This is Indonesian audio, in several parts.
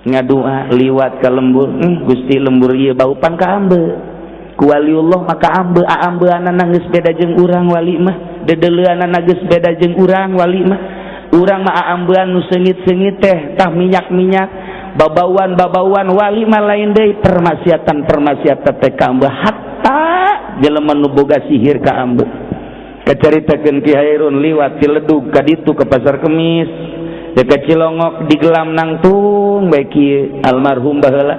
ngadua liwat ka lembur, Gusti lembur ieu bau pan ka ambe ku waliullah maka ambeunana geus beda jeung urang wali mah dedeleuanana geus beda jeung urang wali mah urang mah ambeun nu seungit-seungit teh tah minyak-minyak babauan wali mah lain deui permasiatan teh ka ambe hatta jelema nu boga sihir ka ambe kacaritakeun Ki Hairun liwat ti Ledug ka ditu ke Pasar Kemis dekat Cilongok di Gelam nangtung bae kieu almarhum baheula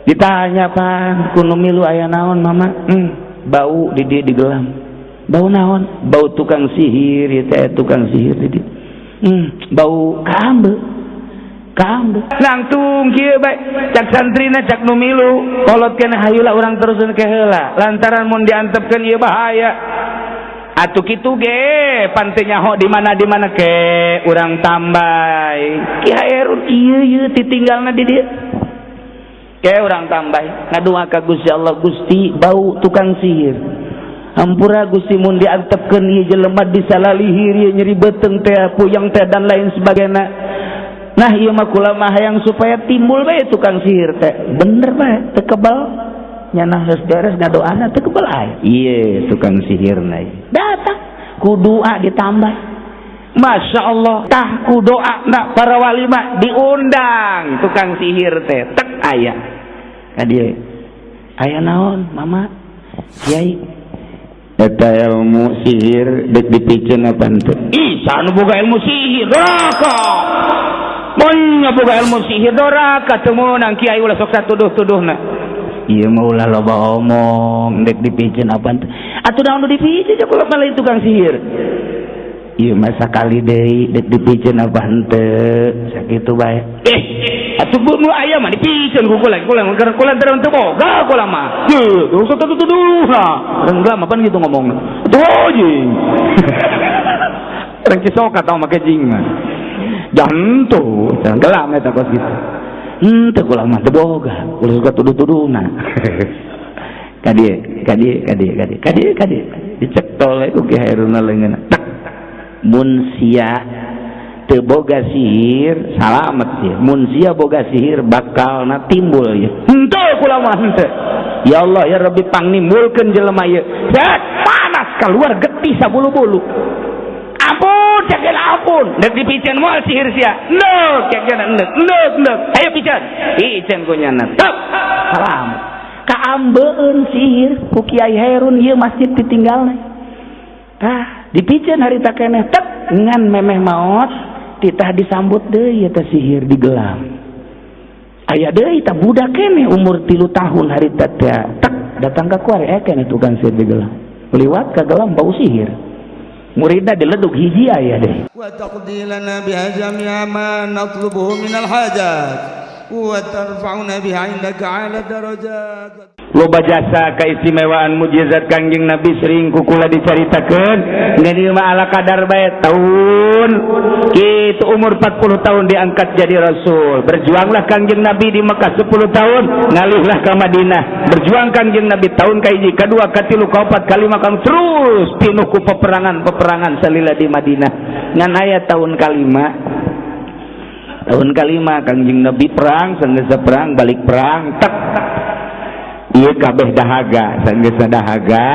ditanya pan kuno milu aya naon mama bau di dieu di Gelam bau naon bau tukang sihir ieu teh tukang sihir di dieu bau kambe nangtung kieu bae cak santrina cak nu milu kolotkeun hayula urang teruseun ke heula lantaran mun diantepkeun ieu bahaya atuh kitu ge pante nyaho di mana ke urang tambay Ki Hairun ieu ditinggalna di dieu ke urang tambay ngadua ka Gusti Allah Gusti bau tukang sihir hampura Gusti mun diantepkeun ieu jelema disalalihir ieu nyeri beuteung teh puyeng teh dan lain sebagainya nah ieu mah kula mah hayang supaya timbul bae tukang sihir teh bener bae teu kebal nyana geus beres ngadoana teu kebal aya ieu tukang sihirna datang ku doa ditambah Masya Allah tah ku doa na para wali mah diundang tukang sihir teh tek aya ka dieu aya naon mama kiai eta ilmu sihir deuk dipikeun apa henteu ih sanu boga ilmu sihir doraka mun boga ilmu sihir doraka teu meunang kiai ulah sok satuduh-tuduhna ieu mah ulah loba omong dek dipikeun apa henteu atuh naon nu dipikeun cek ulah lain tukang sihir ieu mah sakali deui dek dipikeun apa henteu sakitu bae atuh nu aya mah dipikeun ku kula teu boga kula mah teu sok satuduh-tuduhna renggam apa gitu ngomongna tuh jing reng cisokat tau make jing mah jantu gelam eta kos gitu teu kula mah teu boga ulah suka tuduh-tuduhna ka dieu dicek tole ku Ki Hairun leungeunna mun sia teu boga sihir salamet ieu mun sia boga sihir bakalna timbul ieu henteu kula mah henteu ya Allah ya Rabbi pangnimbulkeun jelema ieu set panas keluar getih sabulu-bulu ampun cekil ampun dek dipikeun moal sihir sia neuk cekil neuk ayo pikeun ku nyana tep salam ka ambeun sihir ku Kiai Hairun ieu masjid ditinggalna tah dipikeun harita keneh tep ngan memeh maot titah disambut deui eta sihir di Gelam aya deui tah budak keneh umur 3 tahun harita teh tek datang ka kuari keneh tukang sihir di Gelam liwat ka Gelam bau sihir muridna di Ledug hiji aya deh wa taqdilana bi jami'a ma natlubuhu minal hajat wa tarfa'una biha indaka 'ala darajat loba jasa keistimewaan mujizat Kangjeng Nabi sering kukula dicaritakeun ngan ieu mah ala kadar bae taun kitu umur 40 tahun diangkat jadi rasul berjuanglah Kangjeng Nabi di Mekah 10 tahun ngalihlah ke Madinah berjuang Kangjeng Nabi tahun kahiji kadua katilu kaopat kalima kang terus pinuh ku peperangan salila di Madinah ngan aya tahun kalima Kangjeng Nabi perang sanggeus perang balik perang tek ieu kabeh dahaga sanggeus dahaga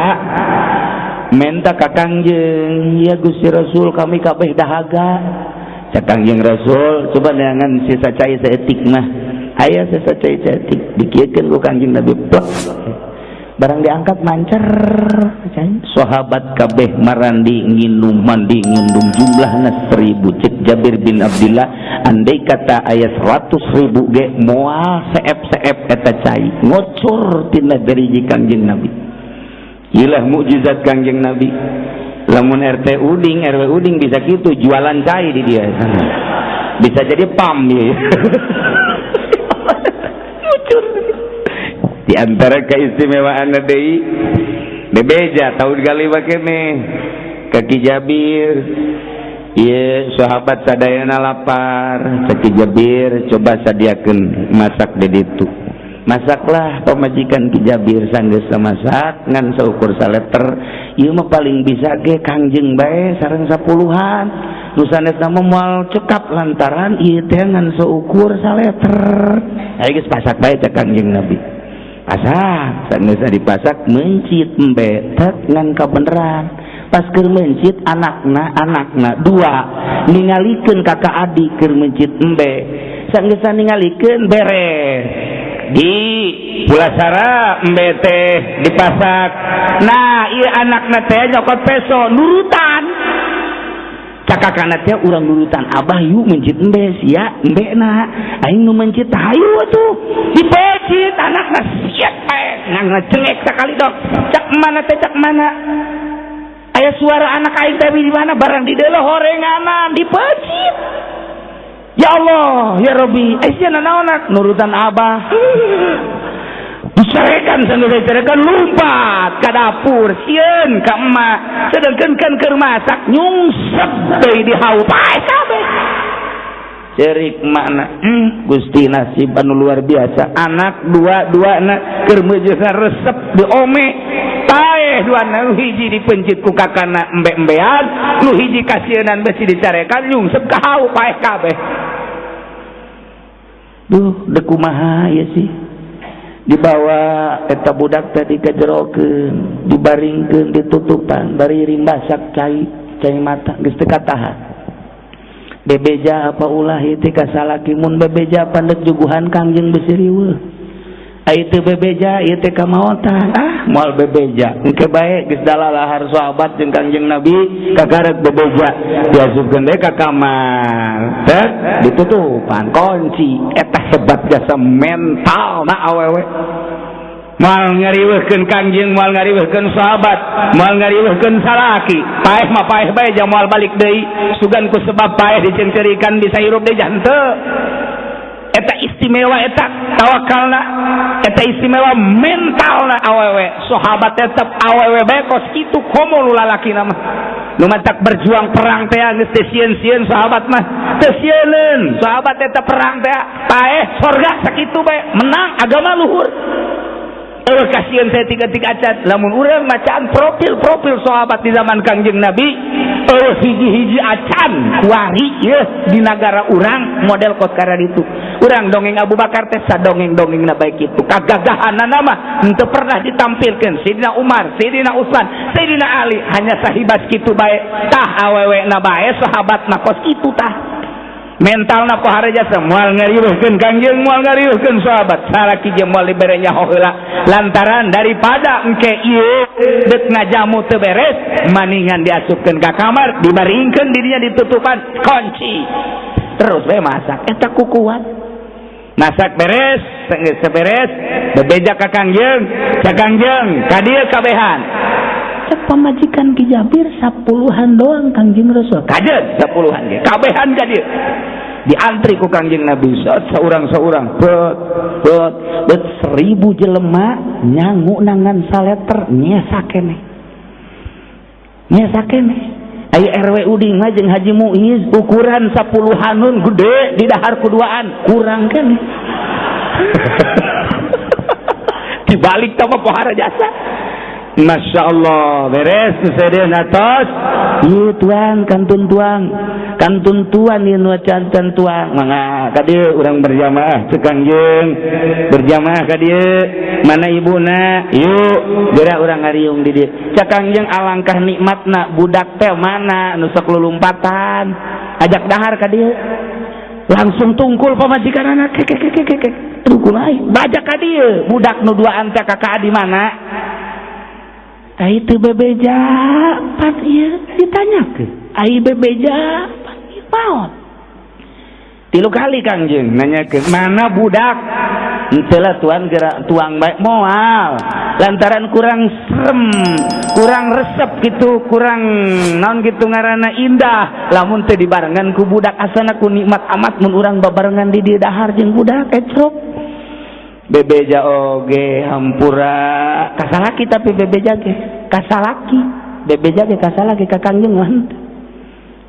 menta ka Kangjeng ya Gusti Rasul kami kabeh dahaga cak Kangjeng Rasul coba neangan sisa cai saeutik mah aya sisa cai saeutik dikiekeun ku Kangjeng Nabi barang diangkat mancer sahabat kabeh marandi nginum mandi ngindum jumlahna 1000 cek Jabir bin Abdillah andai kata aya 100.000 ge moal seep-seep eta cai ngocor tina dari Kangjeng Nabi ilah mukjizat Kangjeng Nabi lamun RT Uding RW Uding bisa kitu jualan cai di dia bisa jadi pam ya di antara keistimewaan deui bebeja tahun kalima keneh kaki Jabir ieu sahabat sadayana lapar kaki Jabir coba sadiakeun masak di ditu masaklah pamajikan Ki Jabir sanggeus masak ngan saukur saleter ieu mah paling bisa ge Kangjeng bae sareng 10-an nu sanesna moal cekap lantaran ieu teh ngan seukur saleter. Aya geus pasak bae cek Kangjeng Nabi. Pasak, sanes dipasak mencit embe tek ngan kabeneran. Pas keur mencit anakna dua ningalikeun kakak adik keur mencit embe. Sanggeus ningalikeun beres. Di pulasara embe teh dipasak. Nah, ieu anakna teh nyokot peso nurutan. Cakakana teh urang nurutan abah yuk mencit embe sia embena aing nu mencit hayu atuh dipecit anakna sia bae ngangna cengek sakali dok cak mana teh cak mana aya suara anak aing teh di mana barang di deuleuh horenganan dipecit. Ya Allah ya Rabbi sia nanaonak nurutan abah dicerekan dicerekan lompat ke dapur sieun ka emak sedengkeun keun keur masak nyungsep deui di haut pae kabeh cerik makna Gusti nasib anu luar biasa anak dua-duana keur meujeusan resep diome pae duana nu hiji dipencit ku kakana embe-embean nu hiji kasieun besi dicarekan nyungsep ka haut pae kabeh. Duh deuk kumaha ieu sih dibawa eta budak tadi kajerokeun dibaringkeun ditutupan bari rimbasak cai mata geus teu katahan bebeja apa ulah ieu teh kasalaki mun bebeja pandek juguhan Kangjeng besi riweuh ai teu bebeja ieu teh kamaotan moal bebeja engke bae geus dalalahar sahabat jeung Kangjeng Nabi kagarek bebeja diasupkeun deui ka kamar teh ditutupan kunci eta hebat jasa mental na awewe moal ngariweuhkeun Kangjeng moal ngariweuhkeun sahabat moal ngariweuhkeun salaki paeh mah paeh bae jang moal balik deui sugan ku sebab paeh diceungceurikan bisa hirup deui henteu. Eta istimewa eta tawakalna eta istimewa mentalna awewe sahabat tetep awewe bae kos kitu komo lu lalakina mah nu matak berjuang perang teh geus teu sieun-sieun sahabat mah teu sieuneun sahabat eta perang teh paeh sorga sakitu bae menang agama luhur. Kasieun saya tiga-tiga acat lamun urang macaan profil sahabat di zaman Kangjeng Nabi hiji-hiji acan wari ya di negara urang model kos kara ditu urang dongeng Abu Bakar teh sadongeng-dongengna baik itu kagagahanna mah henteu pernah ditampilkeun Sayyidina Umar, Sayyidina Utsman, Sayyidina Ali hanya sahibas kitu bae tah awewena bae sahabatna kos kitu tah mentalna pohara jasa moal ngariweuhkeun Kangjeng moal ngariweuhkeun sahabat salaki jeung moal dibere nyaho heula lantaran daripada engke ieu deuk ngajamu teu beres maningan diasupkeun ka kamar dibaringkeun dirinya ditutupan kunci terus we masak eta kukuat masak beres geus beres bebeja ka Kangjeng ka Kangjeng ka dieu kabehan cek pamajikan Ki Jabir 10-an doang Kangjeng Rasul kajeut 10-an ge kabehan ka dieu diantri ku Kangjeng Nabi saurang-saurang bet 1000 jelema nyangu nangan saleter nyesa keneh aya RW Uding mah jeung Haji Muiz ukuran 10-anun gede di dahar kuduaan kurang keneh dibalik tama pohara jasa Masya Allah beres sesedeun atos ieu tuang kantun tuan ieu nu can tuang mangga ka dieu urang berjamaah cek Kangjeng berjamaah ka dieu mana ibuna yuk geura urang ngariung di dieu cek Kangjeng alangkah nikmatna budak teh mana nu sok lulumpatan ajak dahar ka dieu langsung tungkul pamajikan anak kek aduh kunaon bajak ka dieu budak nu duaan teh kakak di mana ai teu bebeja pan ieu ditanyakeun ai bebeja pan ieu naon 3 kali Kangjeng nanyakeun mana budak henteu lah tuan geura tuang bae moal lantaran kurang serem kurang resep gitu kurang naon gitu ngaranna indah lamun teu dibarengan ku budak asana ku nikmat amat mun urang babarengan di dieu dahar jeung budak ecrop bebeja oge hampura kasalaki tapi bebeja ge kasalaki bebeja ge kasalaki ka Kangjeng mah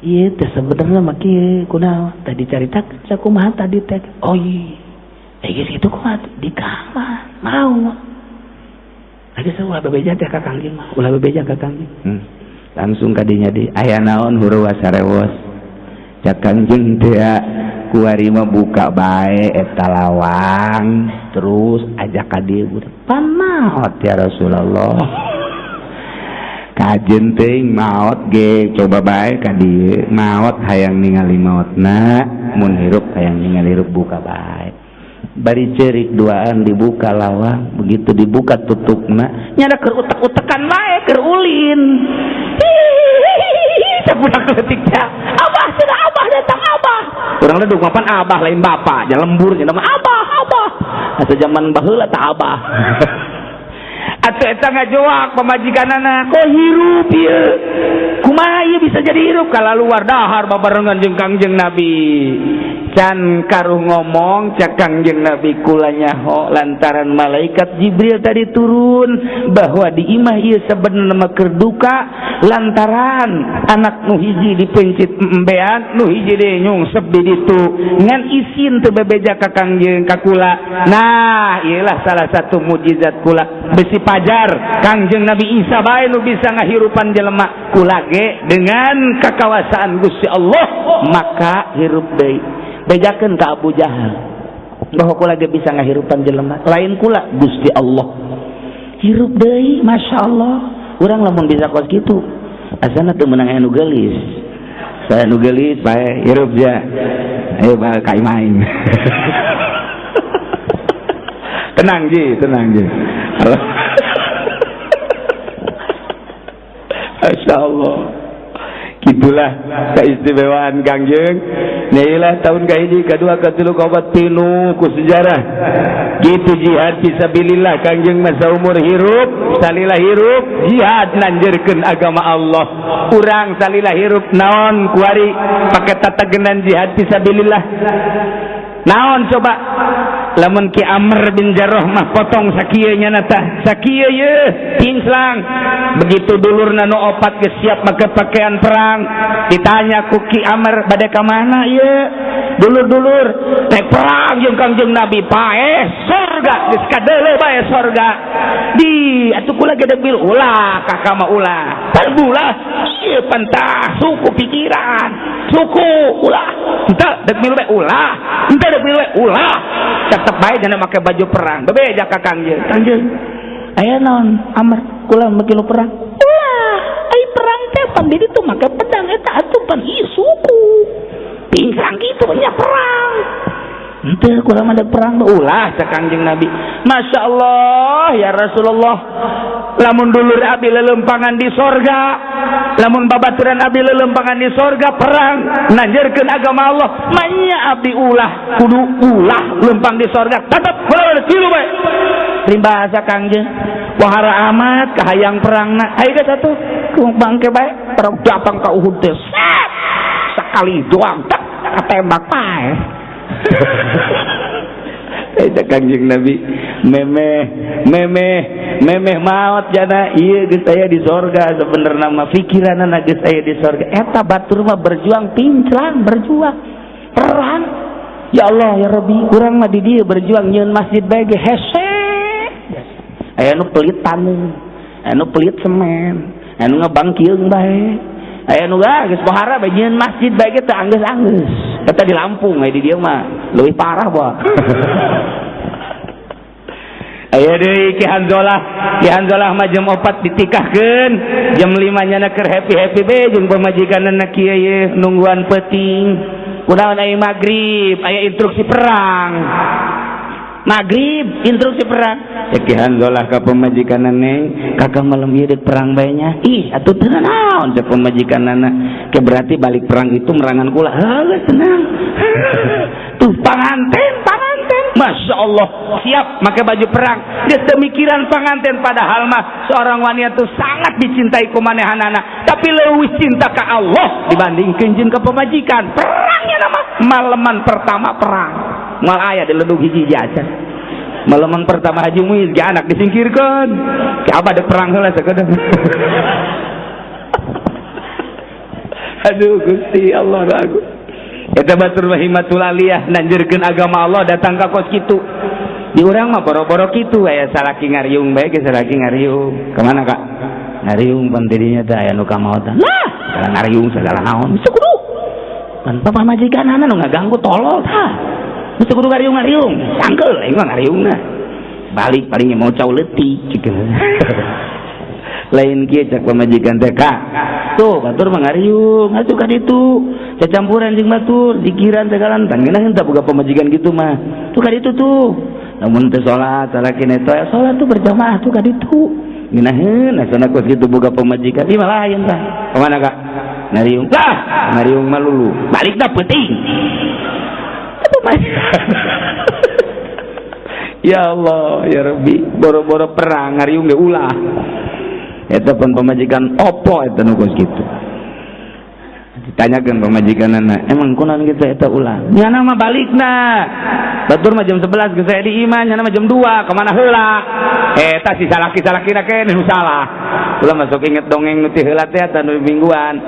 ieu teh sebenarnya mah kieu kunaon tadi caritakeun sakumaha tadi teh oh iya geus kitu kumaha di kamar mau age ulah bebeja teh ka Kangjeng mah ulah bebeja ka Kangjeng langsung kadinya di aya naon huru wasarewos cak Kangjeng teh kuari mah buka bae eta lawang terus ajak ka dieu panaot ya Rasulullah kajen teuing maot ge coba bae ka dieu maot hayang ningali maotna mun hirup hayang ningali hirup buka bae bari ceurik duaan dibuka lawang begitu dibuka tutupna nyada keur utek-utekan bae keur ulin budak letiknya abah sudah abah datang abah kurang leduk mapan abah lain bapak jangan lembur nama abah asa zaman baheula tak abah atuh eta ngajoak pamajikanana kok hirup ieu kumaha ieu bisa jadi hirup kala luar dahar babarengan jeung Kangjeng Nabi can karuh ngomong cak Kangjeng Nabi kula nyaho lantaran malaikat Jibril tadi turun bahwa di imah ieu sabenerna mah keur duka lantaran anak nu hiji dipencit embean nu hiji deui nyungsep di ditu ngan isin teu bebeja ka Kangjeng ka kula nah ieulah salah satu mukjizat kula besi pajar Kangjeng Nabi Isa bae nu bisa ngahirupan jelema kula ge dengan kakawasaan Gusti Allah maka hirup deui bejakeun ka Abu Jahal bahwa kula ge bisa ngahirupan jelema lain kula Gusti Allah hirup deui masyaallah urang lamun bisa kos kitu asana teu meunang anu geulis saya nu geulis bae hirup ja ayo bae ka main tenang ji masyaallah gitulah keistimewaan Kangjeng nailah tahun kahiji kadua katilu kaopat pinu ku sejarah gitu jihad fisabilillah Kangjeng mah saumur hirup salilah hirup jihad nanjeurkeun agama Allah urang salilah hirup naon kuari pake tatagenan jihad fisabilillah naon coba lamun Ki Amr bin Jarrah mah potong sakieu nya tah sakieu ye pinclang begitu dulurna nu opat geus siap make pakaian perang ditanya ku Ki Amr bade ka mana ye dulur-dulur teh perang jeung Kangjeng Nabi pae surga geus kadeuleu bae surga di atuh kula ge debil ulah kakak mah ulah talbulah ieu pantah suku pikiran suku ulah henteu debil bae ulah henteu debil bae ulah tetep bae jangan make baju perang bebeja ka Kangjeng aya naon Amr kula make lu perang ulah ai perang teh pan di ditu make pedang eta atuh pan isuku pincang kitu nya perang henteu kula mah perang ulah cak Kangjeng Nabi masyaallah ya Rasulullah lamun dulur abi lelempangan di sorga lamun babaturan abi lelempangan di sorga perang nanjeurkeun agama Allah manya abdi ulah kudu ulah lempang di sorga tetep tilu bae rimba Kangjeng wahara amat kahayang perangna aya geus atuh kumpang ke bae perang datang ka Uhud teh sakali doang tak tembak pae eta Kangjeng Nabi memeh maot jana ieu geus aya di sorga sabenerna mah pikiranna geus aya di sorga eta batur mah berjuang pinclang berjuang perang ya Allah ya Rabbi urang mah di dieu berjuang nyieun masjid bae ge hese aya nu pelit taneuh anu pelit semen anu ngabangkieung bae aya nu geus pohara bae nyieun masjid bae ge teu anggeus-anggeus eta di Lampung aya di dieu mah leuwih parah bae aya deui Ki Hanzalah mah jam 4 ditikahkeun jam 5 nya keur happy be jeung pamajikanna kieu ye nungguan peuting kunaon aya magrib aya instruksi perang magrib instruksi perang Ki Hanzalah ka pamajikanna neng kakak malam ieu deuk perang bae nya ih atuh teu naon cek pamajikanna ke berarti balik perang itu merangan kula heuh tenang tuh panganten Masya Allah siap pakai baju perang geus demikiran panganten padahal mah seorang wanita itu sangat dicintai ku manehanana tapi leuwih cinta ka Allah dibandingkeun jeung ka pamajikan perangnya nama maleman pertama perang moal aya di ledug hiji aja maleman pertama Haji Muiz ge anak disingkirkeun ke abah deuk perang heula sakedeung aduh Gusti Allah aku eta batur rahimatul aliyah nanjeurkeun agama Allah datang ka kos kitu di urang mah boro-boro kitu aya salaki ngariung bae ge salaki ngariung ka mana Kak ngariung pan tidinya teh aya nu kamaotan lah segala ngariung segala naon bisa kudu Pan pamajikan nu ngaganggu tolol tah. Mesti kudu ngariung-ngariung, sangkeul aing mah ngariungna. Balik palingnya mau cau leutik cikeun. Lain kieu cak pamajikan teh Kak. Tuh batur mah ngariung, atuh ka ditu. Cacampuran jeung batur, zikiran teh kalantang. Geuna henteu boga pamajikan gitu mah. Tuh ka ditu tuh. Lamun teu salat, salaki eta salat tuh berjamaah tuh ka ditu. Geuna heun asana kos kitu boga pamajikan. Di mah lain tah. Ka mana Kak? Ngariung. Lah, ngariung mah lulu. Balik dah penting. Atuh mah. Ya Allah, ya Rabbi, boro-boro perang ngariung ge ulah. Eta pun pemajikan opo eta nu geus kitu. Ditanyakeun pamajikanana, emang kunaon kitu eta ulah? Nyana mah balikna. Batur mah jam 11 geus aya di imah, nyana mah jam 2, ka mana heula? Eta si salaki-salakina keneh nu salah. Ulah masuk inget dongeng nu ti heula teh eta nu mingguan.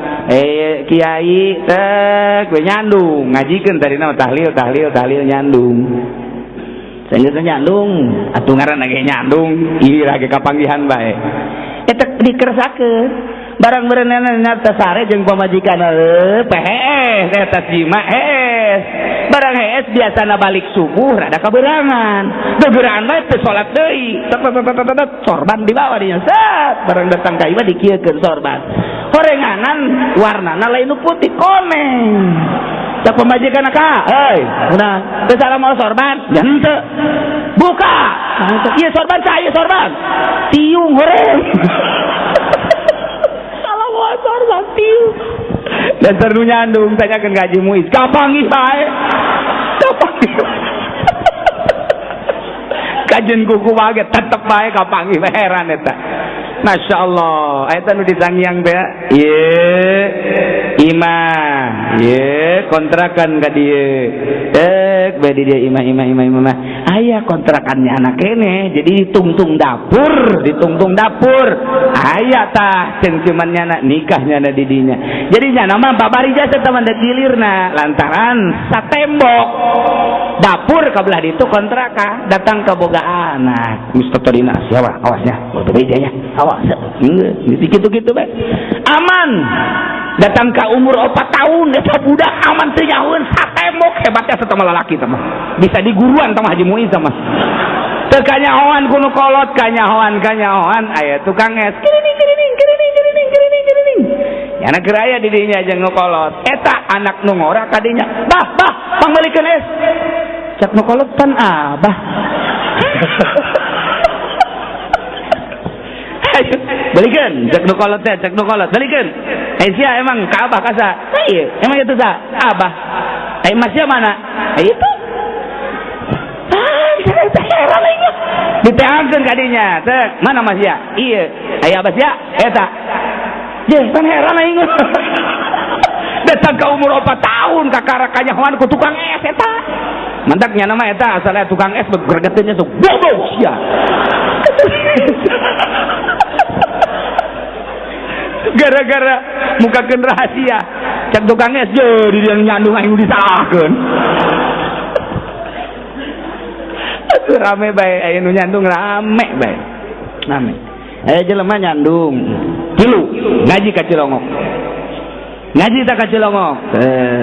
Kiai teh we nyandung, ngajikeun tarina tahlil nyandung. Saeunggeus nyandung, atuh ngaranna ge nyandung, ieu lagi kapanggihan bae. Eta dikersakeun barang berenana nyata sare jeung pamajikan pehes eta cima hees barang hees biasana balik subuh rada kaberangan gegeran bae teh salat deui sorban dibawa dinya set barang datang ka imah dikieukeun sorban horenganan warnana lain nu putih koneng cak pamajikan Kak heuy udah teu salah mau sorban ya henteu buka ieu sorban saya sorban tiung horeng sorban tiung dasar nu nyandung tanyakeun ka Haji Muiz kapanggih bae kapanggih kajen kuku wae tetep bae kapanggih heran eta Masya Allah eta nu disangiang teh ieu imah ieu kontrakan ka dieu bae di dia imah aya kontrakannya anak kene jadi ditungtung dapur aya tah cengkemannya anak nikahnya na didinya jadi nya mah babarija teh teman dilirna lantaran satembok dapur kabelah ditu kontrakan datang ke boga anak Mustafa dina siapa awasnya berbedanya awas gitu bae aman datang ke umur 4 tahun eta budak aman teu nyahoeun satembok hebatnya satama lalaki teh mah bisa diguruan teh Haji Muiz mah teu kanyahoan kuno kolot kanyahoan aya tukang es kirining yana keur aya di dinya jeung nu kolot eta anak nu ngora ka dinya bah pangbelikeun es cak nu kolot pan abah balikeun cek nu kolot balikeun sia emang ka abah kasa ieu emang itu sa abah masnya mana itu heran aing diteangkeun ka dinya teh mana masnya ieu aya abah sia eta je pan heran aing datang ka umur 4 tahun kakara kanyahoan ku tukang es eta mantak nya nama eta asal tukang es bergegetnya sok bodoh sia gara-gara mukakeun rahasia cak tukang es jadi dia nyandung aing disalahkeun atuh rame bae aya nu nyandung rame aya jelema nyandung tilu ngaji ka Cilongok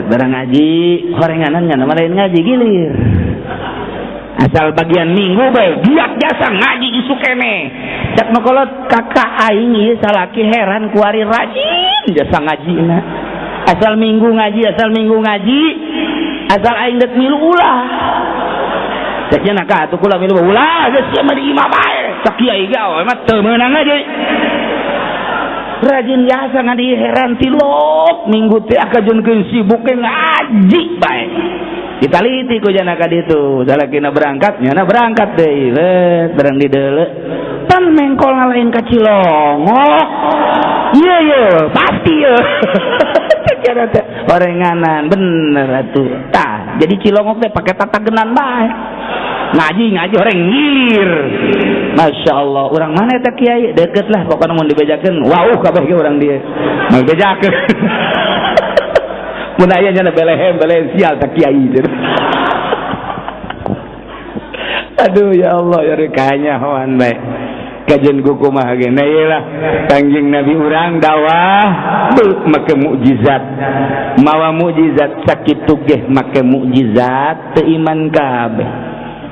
barang ngaji horenganan nya nama lain ngaji gilir asal bagian minggu bae giat jasa ngaji isu kene cak nu kolot kakak aing ieu salaki heran ku ari rajin jasa ngajina asal minggu ngaji asal aing dek milu ulah cak nya ka atuh kula milu ulah geus sia mah di imah bae cak kiai gawe mah teu meunang aja rajin jasa ngadi heran tilok minggu teh akajeunkeun sibuk ngaji bae ditaliti ku jana ka ditu salakina berangkat deui barang dideuleu pan mengkol ngalahin ka Cilongok ieu pasti ieu cara teh orenganan bener atuh tah jadi Cilongok teh pake tatagenan bae ngaji orang ngilir Masya Allah urang mana eta kiai deket lah pokoknya mau dibejakeun wauh kabeh ge urang dia mau bejakeun mun aya nya belehem sial tak kiai aduh ya Allah ya rekanya hoan bae kajian kumaha ge nah ieu lah Kangjeng Nabi urang dakwah make mukjizat mawa mukjizat sakitu ge make mukjizat teu iman kabeh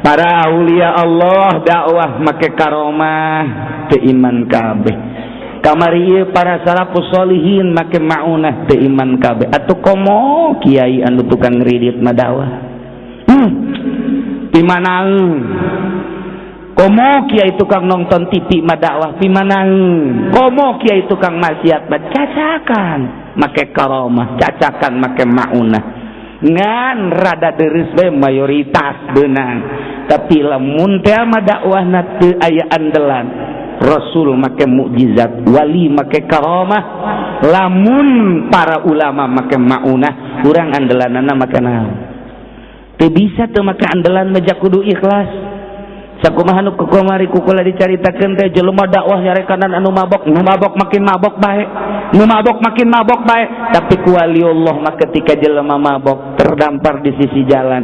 para aulia Allah dakwah make karomah teu iman kabeh kamari ieu para salafus sholihin make maunah teu iman kabeh atuh komo kiai anu tukang ngridit mah dakwah pimanaeun komo kiai tukang nonton TV mah dakwah pimanaeun komo kiai tukang maksiat mah cacakan make karomah cacakan make maunah ngan rada deres we mayoritas beunang tapi lamun teh mah dakwahna teu aya andelan Rasul make mukjizat wali make karomah lamun para ulama make maunah urang andelanana make naon teu bisa teu make andelan mah kudu ikhlas sakumaha nu kukumari kukula dicaritakeun teh jelema dakwah nyarekan anu mabok nu mabok makin mabok bae nu mabok makin mabok bae tapi ku waliullah mah ketika jelema mabok terdampar di sisi jalan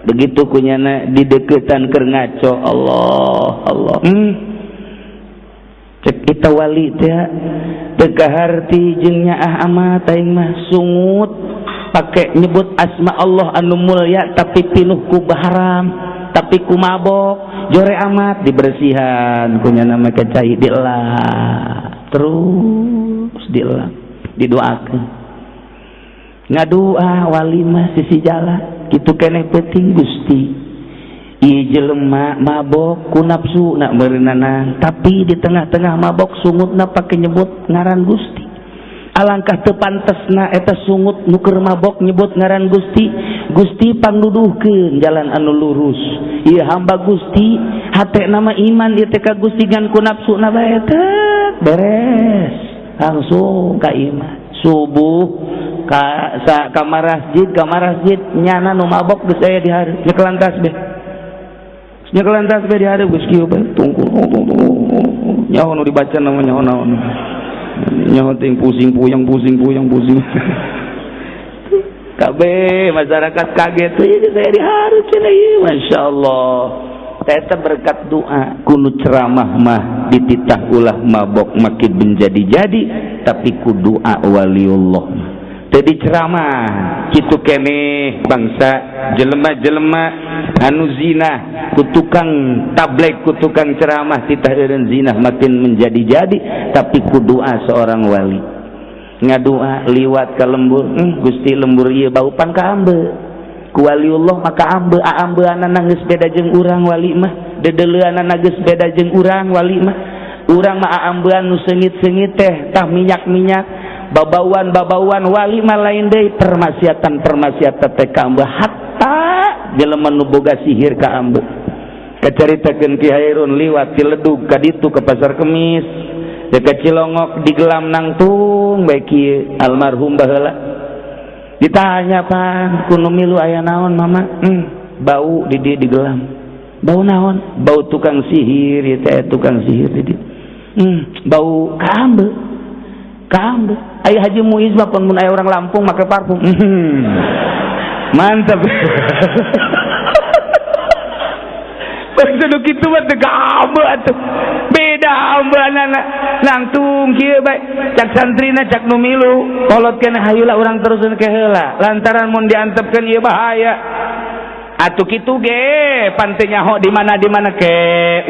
begitu kunyana di deukeutan keur ngaco Allah cek kita wali teh teu kaharti jeung nyaah amat aing mah sungut pake nyebut asma Allah anu mulya tapi pinuh ku haram tapi ku mabok jore amat dibersihan kunyana make cai dilah terus dilah didoakeun ngadua wali mah sisi jalan kitu keneh penting Gusti ieu jelema mabok ku nafsu na meureunana tapi di tengah-tengah mabok sungutna pake nyebut ngaran Gusti alangkah teu pantesna eta sungut nu keur mabok nyebut ngaran Gusti Gusti pangnuduhkeun jalan anu lurus ieu hamba Gusti hatena mah iman ieu teh ka Gusti ngan ku nafsuna bae teh beres langsung ka iman subuh ka masjid nyana nu mabok geus aya di hareup nyekelan tasbih di hareup geus kieu bae tungkul nyaho nu dibaca nama nyaho naon nyaho ting pusing puyang kabeh masyarakat kaget ieu saya di hareup cenah ieu masyaallah eta berkat doa kudu ceramah mah dititah ulah mabok makin menjadi-jadi tapi ku doa waliullah tadi ceramah kitu keneh bangsa jelema-jelema anu zina ku tukang tablek ku tukang ceramah titah eureun zina makin menjadi-jadi tapi ku doa seorang wali ngadoa liwat ka lembur Gusti lembur ieu bau pan ka ambe ku waliullah maka ambeunana geus beda jeung urang wali mah dedeleuanana geus beda jeung urang wali mah urang mah ambeun nu seungit-seungit teh tah minyak-minyak babauan wali mah lain deui permasiatan teh ka ambe hatta jelema nu boga sihir ka ambe kacaritakeun Ki Hairun liwat Ciledug ka ditu ke Pasar Kemis dekat Cilongok di Gelam nangtung bae kieu almarhum baheula ditanya pan kuno milu aya naon mama bau di dieu di Gelam bau naon bau tukang sihir ieu teh tukang sihir di dieu bau ka ambe aya Haji Muiz mah pun mun aya orang Lampung make parfum mantap bangsa nu kitu mah teu gabe atuh beda ambeunana langtung kieu bae cak santrina cak nu milu kolotkeun hayulah urang teruseun ke heula lantaran mun diantepkeun ieu bahaya atuh kitu ge pan teu nyaho di mana ke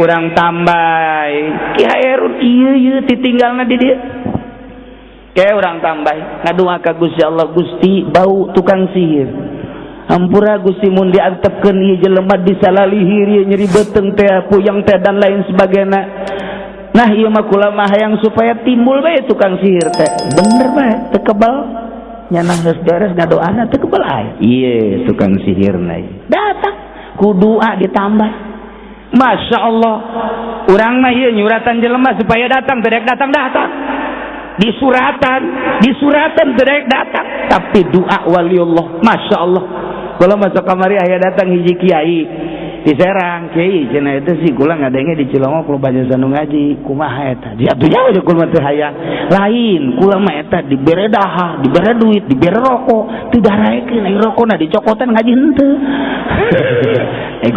urang tambay Ki Hairun ieu titinggalna di dieu ke urang tambay ngadoa ka Gusti Allah Gusti bau tukang sihir hampura Gusti mun diantepkeun ieu jelema disalalihir ieu nyeri beuteung teh puyeng teh dan lain sebagainya nah ieu mah kula mah hayang supaya timbul bae tukang sihir teh bener bae teu kebal nyana geus beres ngadoana teu kebal aya ieu tukang sihirna datang ku doa ditambah Masya Allah urang mah ieu nyuratan jelema supaya datang teu datang disuratan terek datang tapi doa waliullah Masya Allah kalau masuk kamari aya datang hiji kiai di Serang kiai cenah itu sih kula ngadenge di Cilongok lu baca sanu ngaji kumaha eta diatunya we kula teh hayang lain kula mah eta dibere dahar dibere duit dibere rokok teu daraekeun ai rokona dicokotan ngaji henteu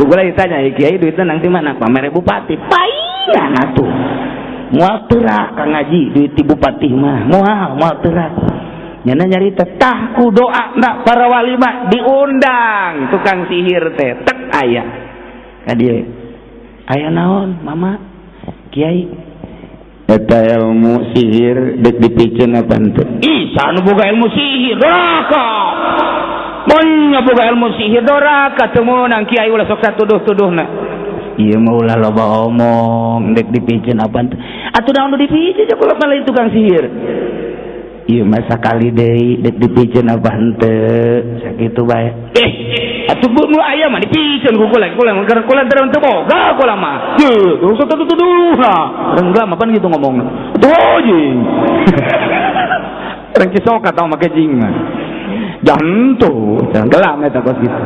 kula ditanya kiai duitna nang ti mana pamere bupati pai lumayan atuh moal teurak ka ngaji duit ti bupati mah moal teurak nyana nyarita tah ku doa na para wali mah diundang tukang sihir teh tek aya ka dieu aya naon mama kiai eta ilmu sihir dek dipikeun apa henteu ih sanu boga ilmu sihir doraka mun boga ilmu sihir doraka teu meunang kiai ulah sok satuduh-tuduhna ieu mah ulah loba omong dek dipikeun apa henteu atuh naon nu dipikeun cek ulah lain tukang sihir ieu mah sakali deui dek dipikeun apa henteu sakitu bae atuh nu aya mah dipikeun ku kula teu boga kula mah teu usah tuduh-tuduhna renggam apa gitu ngomongna tuh jing orang kisok atau make jing mah jantu gelam eta kos gitu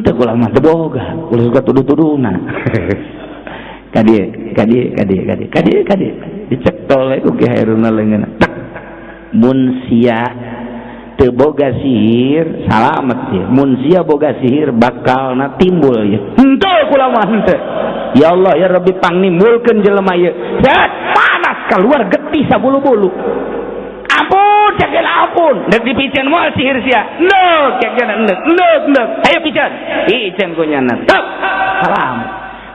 teu kula mah teu boga ulah suka tuduh-tuduhna kadi dicek tole ku Ki Hairuna leungeunna mun sia teu boga sihir salamet ya mun sia boga sihir bakal na timbul ya henteu kula mah henteu ya Allah ya Rabbi pangnimbulkeun jelema ieu panas keluar getih sabulu-bulu ampun cekena ampun dek dipikeun moal sihir sia neuk cekena neuk ayo pikeun ku nyana tek salam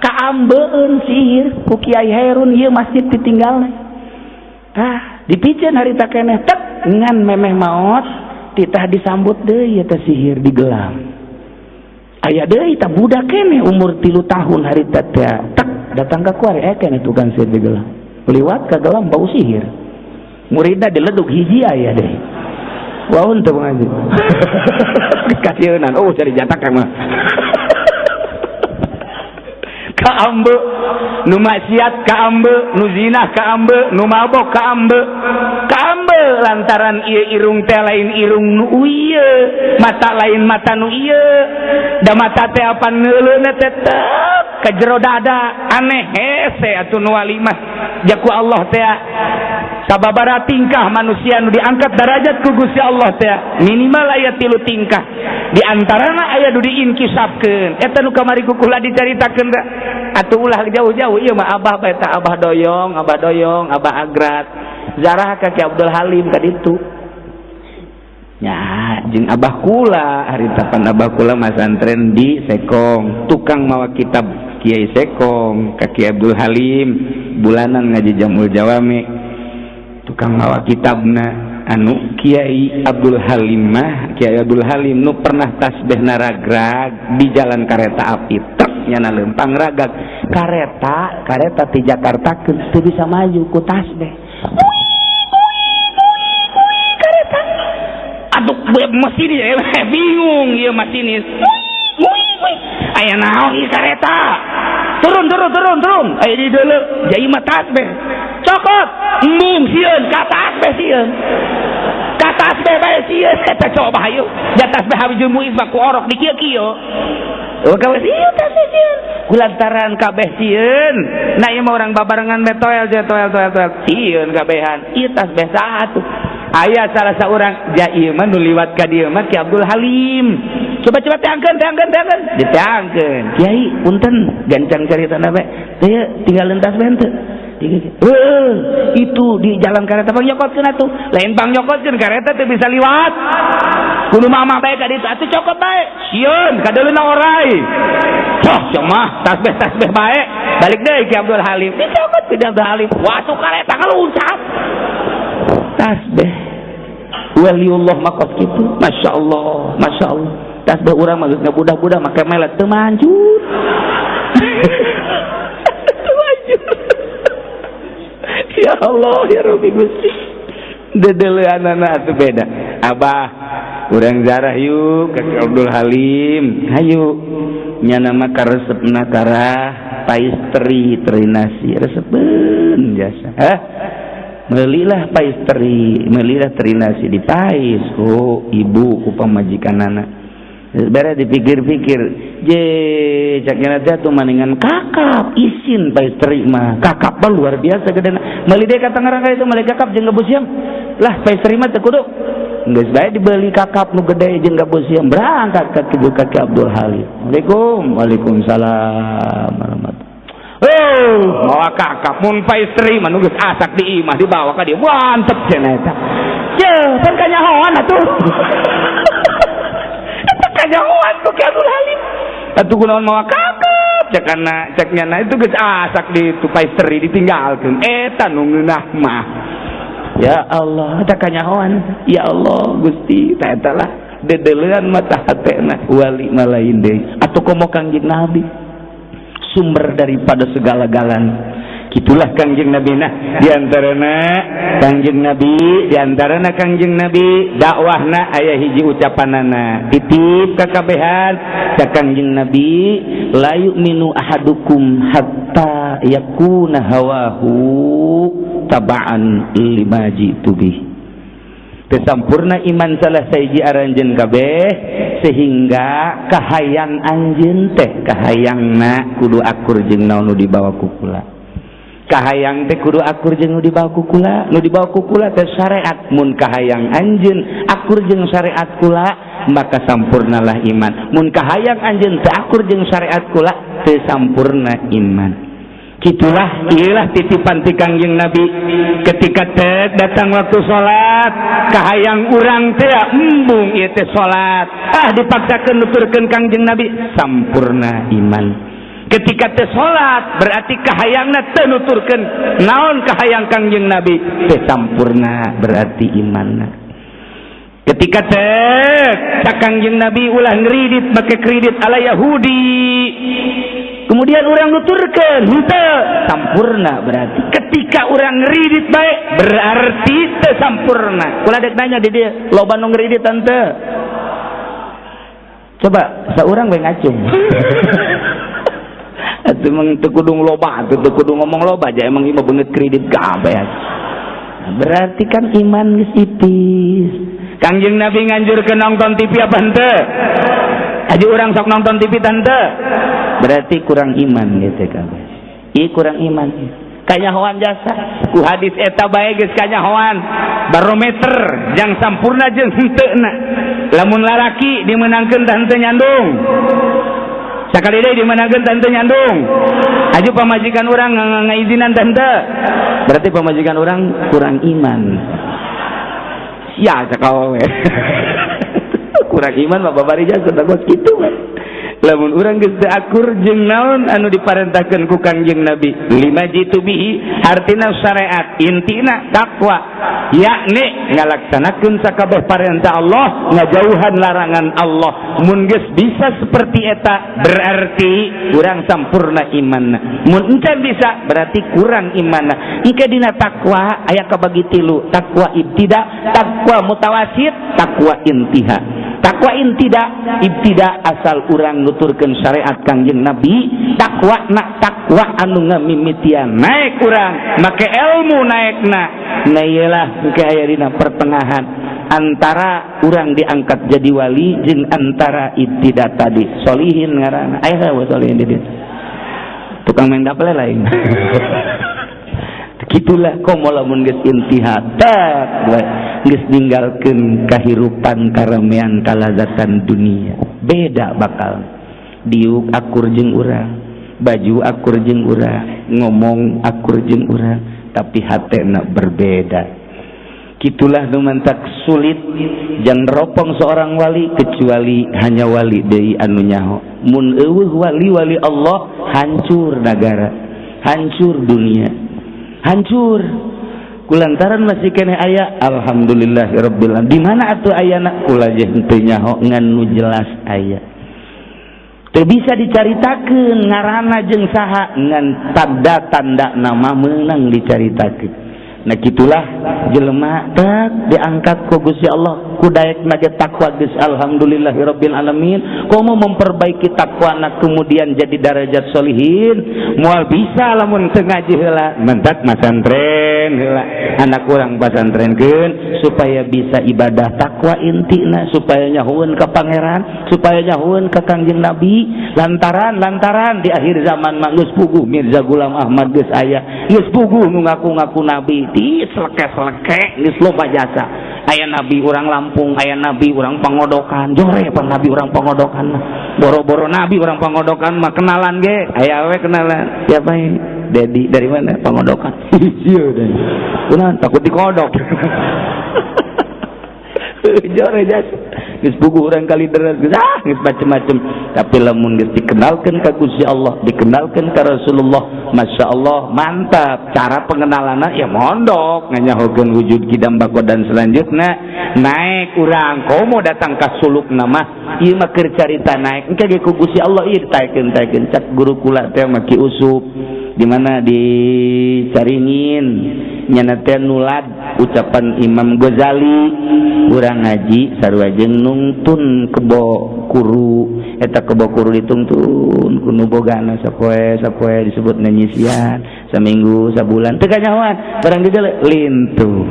kaambeueun sihir ku Kiai Hairun ieu masjid ditinggalna dipikeun harita keneh tek ngan memeh maot titah disambut deui eta sihir digelam aya deui tah budak keneh umur 3 tahun harita teh tek datang ka kuari keneh tukang sihir digelam liwat ka gelam bau sihir muridna diledug hiji aya deui waun teu ngaji dikasieunnan cari jatak mah kaambe nu maksiat kaambe nu zinah kaambe nu mabok kaambe lantaran ieu irung teh lain irung nu ieu mata lain mata nu ieu da mata teh apa neuleuna teh ka jero dada aneh hese atuh nu wali mah jaku Allah teh sababaraha tingkah manusia nu diangkat derajat ku Gusti Allah teh minimal aya 3 tingkah di antarana aya nu diinkisapkeun eta nu kamari ku kula dicaritakeun da atuh ulah jauh-jauh ieu mah abah bae tah abah doyong abah agrat zarah ka Ki Abdul Halim ka ditu nya jeung abah kula harita pan abah kula masantren di Sekong tukang mawa kitab Kiai Sekong ka Ki Abdul Halim bulanan ngaji Jamul Jawami tukang mawa kitabna anu Kiai Abdul Halim mah Kiai Abdul Halim nu pernah tasbih naragrag di jalan kareta api nyana lempang ragag kareta ti Jakarta teu bisa maju ku tasbih kareta aduh mesin bingung ieu masinis aya naon ieu kareta turun aya di deuleu jai mah tasbih cokot embung sieun ka tasbih sieun ka tasbih bae sieun eta coba hayu ja tasbih habis muiz mah ku orok di kieu kabeh sieun tasbih sieun kulantaran kabeh sieun na ieu mah urang babarengan be toel sieun kabehan ieu tasbih satu aya salah saurang ja ieu mah nu liwat ka dieu mah Ki Abdul Halim coba teangkeun diteangkeun Kiai punten gancang caritana bae teu tinggalin tasbih teu itu di jalan kareta bang nyokotkeun atuh lain bang nyokotkeun kareta teu bisa liwat kudu mama bae ka ditu atuh cokot bae sieun kadeulina orai mah tasbih bae balik deui Ki Abdul Halim dicokot Ki Abdul Halim waktu kareta ngaluncat tasbih waliullah makos kitu masyaallah tasbih urang mah geus ngabudah-budah make melet teu manjur ya Allah ya Rabbi Gusti dedeleuanana atuh beda abah urang zarah yuk ka Abdul Halim hayu nyana mah karesepna karah paistri terinasi resepeun jasa melilah paistri melilah terinasi dipais ku ibu ku pamajikanana bare dipikir-pikir je cakna teh tuh maningan kakap isin paistri mah kakap mah luar biasa gedena meuli deui ka Tangerang ka itu meuli kakap jeung gabusieum lah paistri mah teu kudu geus bae dibeli kakap nu gede jeung gabusieum berangkat ka Ki Abdul Halim. Assalamualaikum. Waalaikumsalam warahmatullahi. bawa kakak mun paistri mah nu geus asak di imah dibawa ka dieu mantep cenah eta ye pan kanyahoan atuh eta kanyahoan tuh ki Abdul Halim atuh kunaon mawa kakak ceknya itu geus asak di tu paistri ditinggalkeun eta nu ngeunah mah ya Allah eta kanyahoan ya Allah Gusti eta lah dedelean mata hatena wali malain deui atuh komo Kangjeng Nabi sumber daripada segala-galanya gitulah Kangjeng Nabi nah diantarana Kangjeng Nabi dakwahna aya hiji ucapanana titip kakabehan ka Kangjeng Nabi la yu'minu ahadukum hatta yakuna hawahu taba'an lima jitu bih tesampurna iman salah saiji aranjeun kabeh sehingga kahayang anjeun teh kahayangna kudu akur jeung naon nu dibawa ku kula kahayang teh kudu akur jeung nu dibawa ku kula teh syariat mun kahayang anjeun akur jeung syariat kula maka sampurnalah iman mun kahayang anjeun teu akur jeung syariat kula teu sampurna iman. Gitulah iyalah titipan ti Kangjeng Nabi ketika teh datang waktu salat kahayang urang teh embung ieu teh salat dipaksakeun nuturkeun Kangjeng Nabi sampurna iman ketika teh salat berarti kahayangna teu nuturkeun naon kahayang Kangjeng Nabi teh sampurna berarti imanna ketika teh Kangjeng Nabi ulah ngridit make kredit ala Yahudi kemudian orang nuturkeun henteu sampurna berarti ketika orang ngridit bae berarti teu sampurna kula dek nanya di dieu loba nu ngridit teu coba saurang bae ngacung atuh meng teu kudu loba teu kudu ngomong loba aja emang ieu beungeut kredit kabeh berarti kan iman geus tipis Kangjeng Nabi nganjurkeun nonton TV apa henteu aja orang sok nonton TV tante berarti kurang iman gitu kabeh ieu kurang iman kanyahoan jasa ku hadis eta bae geus kanyahoan barometer jang sampurna jeung henteuna lamun laraki dimenangkeun tah henteu nyandung sakali deui dimenangkeun tah henteu nyandung aju pamajikan urang ngaizinan tah henteu berarti pamajikan urang kurang iman sia sakawa we kurang iman mah babari jasa bagus kitu we lamun urang geus teu akur jeung naon anu diparentahkeun ku Kangjeng Nabi lima jitu bihi artina syariat intina takwa yakni ngalaksanakeun sakabeh parentah Allah ngajauhan larangan Allah mun geus bisa seperti eta berarti urang sampurna imanna mun encan bisa berarti kurang imanna engke dina takwa aya kabagi tilu takwa ibtida takwa mutawasit takwa intiha takwa ibtida asal urang nuturkeun syariat Kangjeng Nabi takwa anu ngamimitian naik urang make ilmu naikna na iyalah engke aya dina pertengahan antara urang diangkat jadi wali jeung antara ibtida tadi solihin ngaranna aya we solihin di tukang main daple lain gitulah komo lamun geus intihatat geus ninggalkeun kahirupan karamean kalazatan dunia beda bakal diuk akur jeung urang baju akur jeung urang ngomong akur jeung urang tapi hatena berbeda gitulah nu mantak sulit jang ropong seorang wali kecuali hanya wali deui anu nyaho mun eueuh wali Allah hancur negara hancur dunia hancur kulantaran masih kene aya alhamdulillahirabbil alamin di mana atuh ayana kula je henteu nyaho ngan nu jelas aya teu bisa dicaritakeun ngaranna jeung saha ngan tanda-tanda nama meunang dicaritakeun nah gitulah jelema tak diangkat ku Gusti Allah ku daek nage takwa geus alhamdulillahirabbil alamin komo memperbaiki takwana kemudian jadi darajat solihin moal bisa lamun teu ngaji heula mentak masantren heula anak urang pasantrenkeun supaya bisa ibadah takwa intina supaya nyahueun ka pangeran supaya nyahueun ka Kangjeng Nabi lantaran di akhir zaman mah geus puguh Mirza Gulam Ahmad geus aya geus puguh nu ngaku-ngaku nabi seleke-seleke geus loba jasa aya nabi urang Lampung, aya nabi urang Pangodokan, jore pan nabi urang Pangodokan mah boro-boro nabi urang Pangodokan mah kenalan ge aya we kenalan siapa ini Dedi dari mana Pangodokan iya deh kunaon takut dikodok jore jas geus puguh urang kali deres geus macem-macem tapi lamun geus dikenalkeun ka Gusti Allah dikenalkeun ka Rasulullah masyaallah mantap cara pengenalanna ya mondok nganyahokeun wujud kidam bako dan selanjutnya naik urang komo datang ka suluk nama ieu mah keur carita naik engke ge ku Gusti Allah ieu ditaekeun cak guru kula teh mah Ki Usup di mana di Caringin nyana teh nulad ucapan Imam Ghazali urang ngaji sarua jeung nungtun kebo kuru eta kebo kuru ditungtun ku nu bogana sapoe disebutna nyisian saminggu sabulan teu kanyahoan barang dideuleu lintuh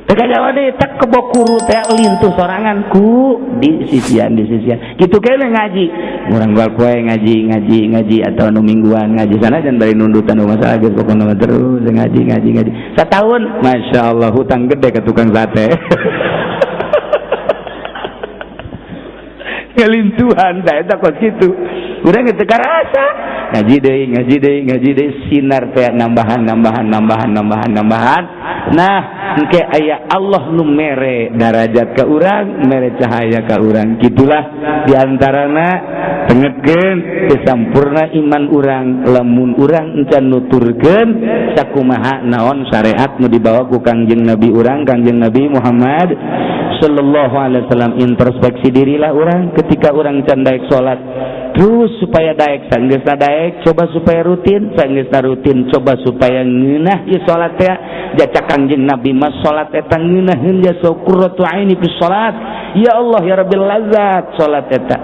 teu kanyahoan deui tak kebo kuru teh lintuh sorangan ku di sisian kitu kene ngaji urang bae poe ngaji atau nu mingguan ngaji sanajan bari nundutan masalah geus pokona terus ngaji satahun masyaallah hutang gede ka tukang sate kelintuhan saya takut gitu udah gitu karasa ngaji deh sinar teh nambahan nah engke aya Allah nu mere darajat ka urang mere cahaya ka urang gitulah diantarana tengetkeun sampurna iman urang lamun urang encan nuturkeun sakumaha naon syariat nu dibawa ku Kangjeng Nabi urang Kangjeng Nabi Muhammad sallallahu alaihi wasallam introspeksi dirilah urang ketika urang can daek salat terus supaya daek sanggeusna daek coba supaya rutin sanggeusna rutin coba supaya ngeunah ieu salat teh jaca Kangjeng Nabi mas salat eta ngeunaheun ya qurratu aini fi salat ya Allah ya rabbil lazat salat eta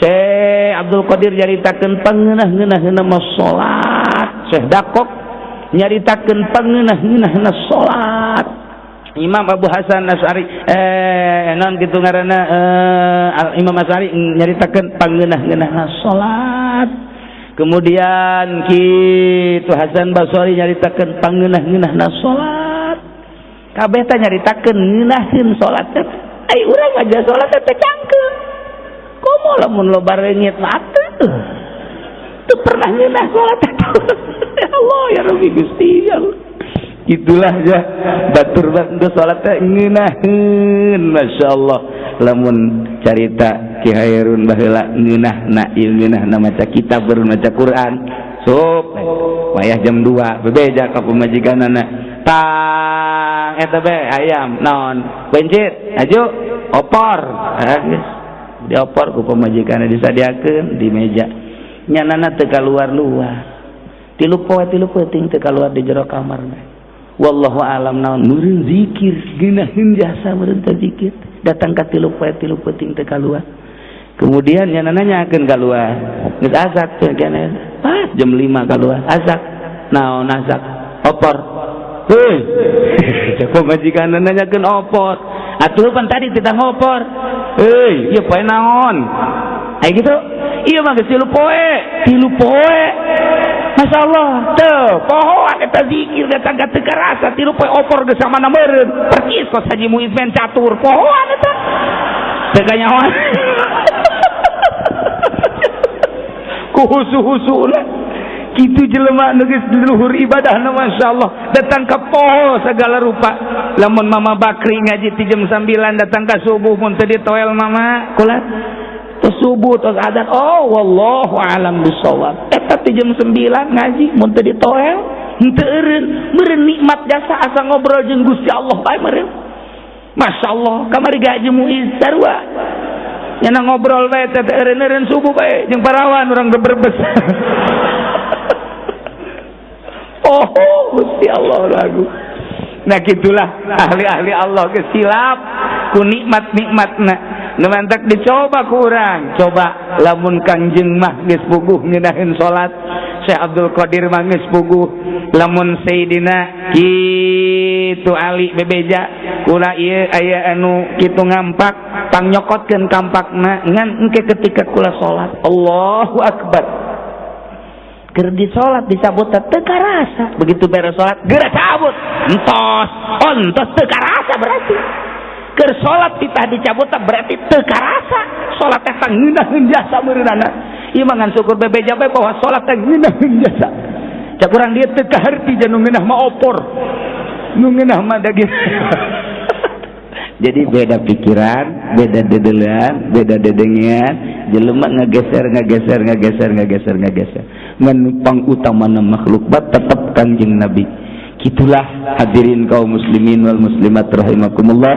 Syekh Abdul Qadir nyaritakeun pangeunah-ngeunaheunna mas salat Syekh Dakok nyaritakeun pangeunah-ngeunaheunna salat Imam Abu Hasan Asy'ari non kitu ngaranna Imam Asy'ari nyaritakeun pangeunah-ngeunahna salat. Kemudian kitu Hasan Basri nyaritakeun pangeunah-ngeunahna salat. Kabeh teh nyaritakeun ngeunaheun salat teh. Ai urang aja salat teh cangkeum. Komo lamun loba reungit mah atuh. Teu pernah ngeunah salat teh. Ya Allah ya Rabbi Gusti ya Allah. Itulah ya batur banget salat teh ngeunaheun masyaallah lamun carita Ki Hairun baheula ngeunahna ieu ngeunahna maca kitab baru maca Quran sup wayah jam 2 bebeja ka pamajikanana tang eta be ayam naon bencit aju opor geus diopor ku pamajikanna disadiakeun di meja nyanana teu kaluar-luar tilu poe ting teu kaluar di jero kamar wallahu alam naon meureun zikir geunaheun jasa meureun teh zikir datang ka tilu penting teh kaluar kemudian nya nanyakeun kaluar geus azak teh kene pas jam 5 kaluar azak naon azak opor heuh cek majikan nanyakeun opor atuh pan tadi titang opor heuh ieu poe naon aya gitu ieu mah geus tilu poe masyaallah teu pohoan eta zikir datang ka teu karasa tilu poe opor geus samana meureun percis kos Haji Muiz men catur pohoan eta teu kanyahoan ku husu-husuna kitu jelema nu geus luhur ibadahna masyaallah datang ka poho segala rupa lamun Mama Bakri ngaji ti jam 9 datang ka subuh mun teu ditoel mama kulat subuh tos adan oh wallahu alam bisawab eta teh jam 9 ngaji mun teu ditoel henteu eureun nikmat jasa asa ngobrol jeung Gusti Allah bae meureun masyaallah kamari Haji Muiz sarua nyana ngobrol bae teh eureun subuh bae jeung parawan urang berbes oh Gusti Allah lagu nah gitulah ahli-ahli Allah geus silap ku nikmat-nikmatna numantak dicoba ku urang coba lamun Kangjeng mah geus puguh ngeunaheun salat Syekh Abdul Qadir mah geus puguh lamun Sayyidina kitu Ali bebeja kula ieu aya anu kitu ngampak tang nyokotkeun kampakna ngan engke ketika kula salat Allahu akbar keur di salat disabut teu karasa begitu beres salat geura cabut entos teu karasa berarti Keur salat titah dicabut berarti teu karasa salat teh ngeunaheun jasa meureunana. Ieu mah ngan syukur bebeja bae bahwa salat teh ngeunaheun jasa. Cak urang dieu teu kaharti jeung nu ngeunah mah opor. Nu ngeunah mah daging. Jadi beda pikiran, beda dedelan, beda dedengian, jelema ngageser. Ngan pangutamana makhluk bat tetep Kanjeng Nabi. Kitulah hadirin kaum muslimin wal muslimat rahimakumullah.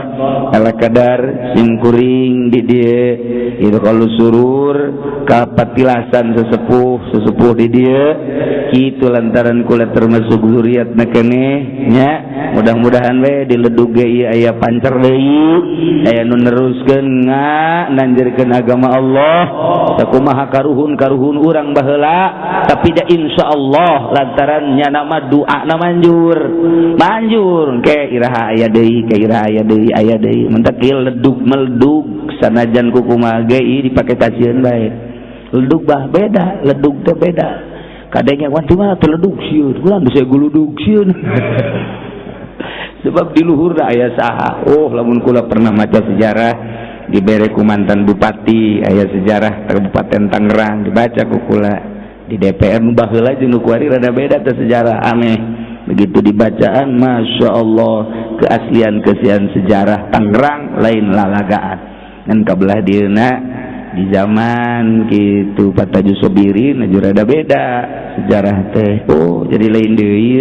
Ala kadar sing kuring di dieu ieu kalau surur kapatilasan sesepuh di dieu kitu lantaran kula termasuk zuriatna keneh nya. Mudah-mudahan we diledug ge ieu aya pancer deui, aya nu neruskeun nanjeurkeun agama Allah. Sakumaha karuhun urang baheula tapi da insyaallah lantaran nya nama doa na manjur ke iraha aya deui aya deui mentak ieu ledug meledug sanajan kumaha ge ieu dipake tasieun bae. Ledug bah beda, ledug teh beda. Kadenge wanti mah teu ledug sieun, ulah bisa guludug sieun. Sebab di luhur da aya saha. Oh, lamun kula pernah maca sejarah dibere ku mantan bupati, aya sejarah Kabupaten Tangerang dibaca ku kula di DPR nu baheula jeung nu kuari rada beda teh sejarah aneh. Begitu dibacaan, masya Allah keaslian sejarah Tangerang lain lalagaan. Dan kabelah dieuna di zaman gitu Pataju Sobirin aja rada beda sejarah teh. Oh jadi lain deui.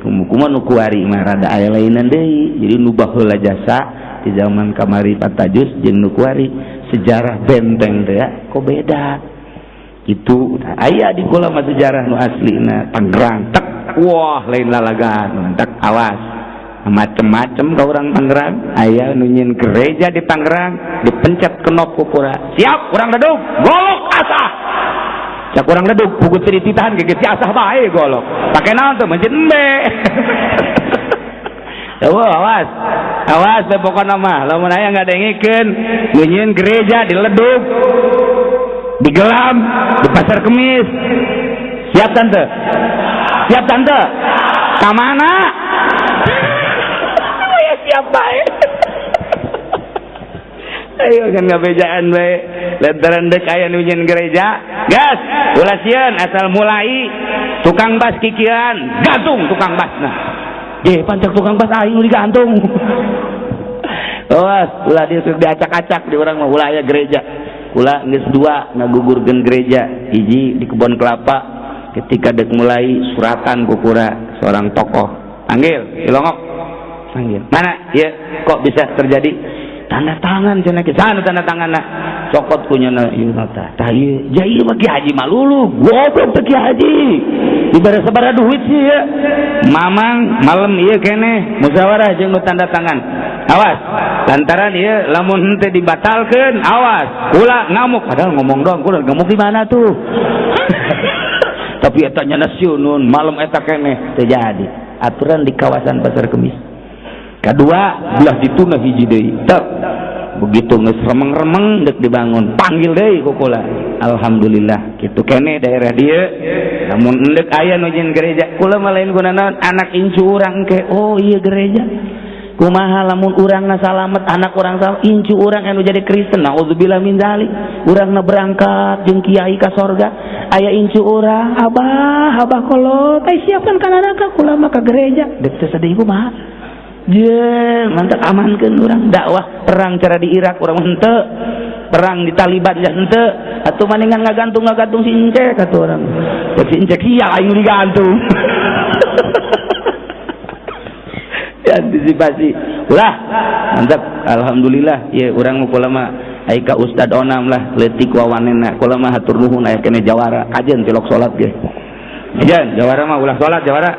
Kumaha nu kuari mah rada aya lainan deui. Jadi nu baheula jasa di zaman kamari Patajus jeung nu kuari sejarah benteng teh kok beda. Itu aya di kula mah sejarah nu aslina Tangerang tek. Wah lain lalagaan tak awas macem-macem ka urang Tangerang. Aya nu nyin gereja di Tangerang dipencet kenop ku kura siap urang dadug golok asah cak urang dadug pugu teu dititahan ge si asah bae golok pake naon teh mencet embe. Awas be pokona mah lamun aya ngadengikeun nu nyin gereja diledug digelam di pasar Kemis siap tante kamana ya siap baik. Ayo kan ngabejaan bae lantaran deuk aya nu nyeun gereja gas ulah sieun asal mulai tukang bas kikiran gantung tukang basna ge pancak tukang bas aing digantung. Awas ulah diacak-acak di urang mah ulah aya gereja ulah geus dua ngagugurkeun gereja hiji di kebon kelapa. Ketika dek mulai suratan kukura seorang tokoh panggil ilongok panggil mana ya kok bisa terjadi tanda tangan cenah sana tanda tangan nah cokot kunyana ieu mata tah ieu jai mah Ki Haji malulu goblok teh Ki Haji dibere sabaraha duit sih ya mamang malam ieu keneh musyawarah jeung nu tanda tangan awas lantaran ieu lamun henteu dibatalkeun awas ulah ngamuk padahal ngomong doang kudu ngamuk di mana tuh. Tapi eta nya nasionun malam eta keneh terjadi aturan di kawasan Pasar Kemis. Kedua belah dituna hiji deui teu begitu geus remeng-remeng deuk dibangun panggil deui ku kula alhamdulillah kitu keneh daerah dieu lamun endek aya nu nyeun gereja kula mah lain gunana anak incu urang ke oh ieu gereja kumaha lamun urangna salamet anak urang salamet incu urang anu jadi Kristen naudzubillah min zalik urangna berangkat jeung kiai ka sorga aya incu urang abah kolot ai siapkan ka neraka kula mah ka gereja deuk teh sadeu kumaha je mantap amankeun urang dakwah perang cara di Irak urang henteu perang di Taliban ya henteu atuh maningan ngagantung si encek atuh urang si encek iya aing digantung. Antisipasi ulah mantap alhamdulillah ya urang kula mah ai ka Ustad Onam lah leutik wawanena kula mah hatur nuhun aya keneh jawara kajen tilok salat ge kajen jawara mah ulah salat jawara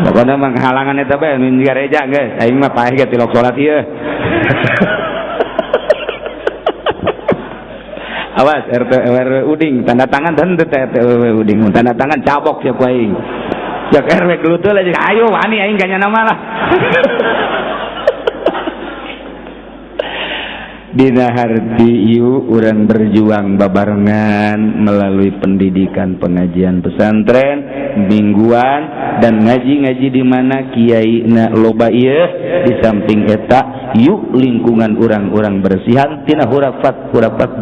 pokona mah halangan eta bae nu di gereja geus aing mah paeh ge tilok salat ieu. Awas RT uding tanda tangan henteu teh RT uding tanda tangan cabok sia ku aing jak RW gelutul aja ayo wani aing ganya nama lah. Dina harti ieu urang berjuang babarengan melalui pendidikan pengajian pesantren mingguan dan ngaji-ngaji di mana kiaina loba ieu. Di samping eta yuk lingkungan urang-urang bersihan tina hurafat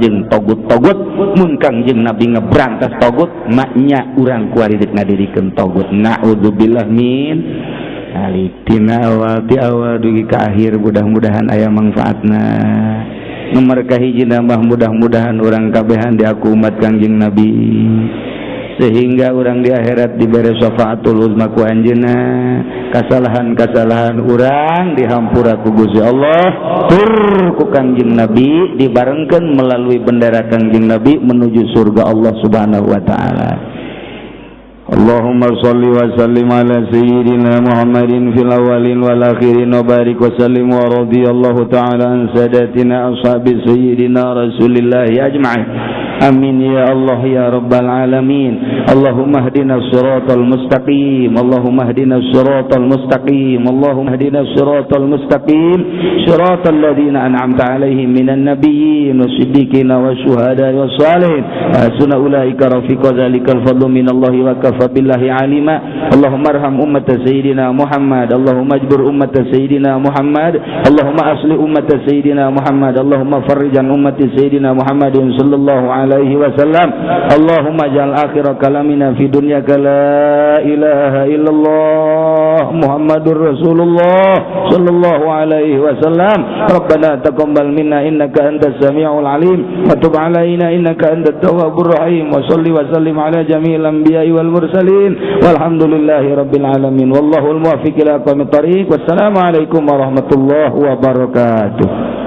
jeung togut-togut mun Kangjeng Nabi ngebrantas togut maknya urang kuaridik ngadirikeun togut. Naudzubillah min alitina awal ti awal dugi ka akhir mudah-mudahan aya manfaatna. Nomor kahiji nambah mudah-mudahan orang kabehan di aku umat Kangjeng Nabi sehingga orang di akhirat diberi syafaatul uzma ku anjeunna. Kasalahan-kasalahan orang dihampura ku Gusti Allah tur ku Kangjeng Nabi dibarengkeun melalui bendera Kangjeng Nabi menuju surga Allah Subhanahu wa taala. Allahumma salli wa sallim ala sayyidina Muhammadin fil awwalin wal akhirin wa barik wa sallim wa radiyallahu ta'ala an sadatina ashabi sayyidina Rasulillah ajma'in. Amin ya Allah ya rabbal alamin. Allahumma hdina siratal mustaqim. Allahumma hdina siratal mustaqim. Allahumma hdina siratal mustaqim. Siratal ladzina an'amta 'alaihim minan nabiyyin wasiddiqin wasyuhada'i wassalihin. Hasuna ulaika rafiqa dzalikal fadlu minallahi wa kafa billahi alima. Allahumma arham ummat sayyidina Muhammad. Allahumma ajbur ummat sayyidina Muhammad. Allahumma asli ummat sayyidina Muhammad. Allahumma farrij an ummati sayyidina Muhammadin sallallahu alaihi wasallam. Allahumma ja'al akhir kalamina fi dunyaka la ilaha illallah Muhammadur Rasulullah sallallahu alaihi wasallam. Rabbana taqabbal minna innaka antas samiul alim wa tub alaina innaka antat tawwabur rahim. Wa shalli wa sallim ala jami'il anbiya'i wal mursalin walhamdulillahi rabbil alamin. Wallahul muwaffiq ila aqwamit thariq. Wassalamu alaikum warahmatullahi wabarakatuh.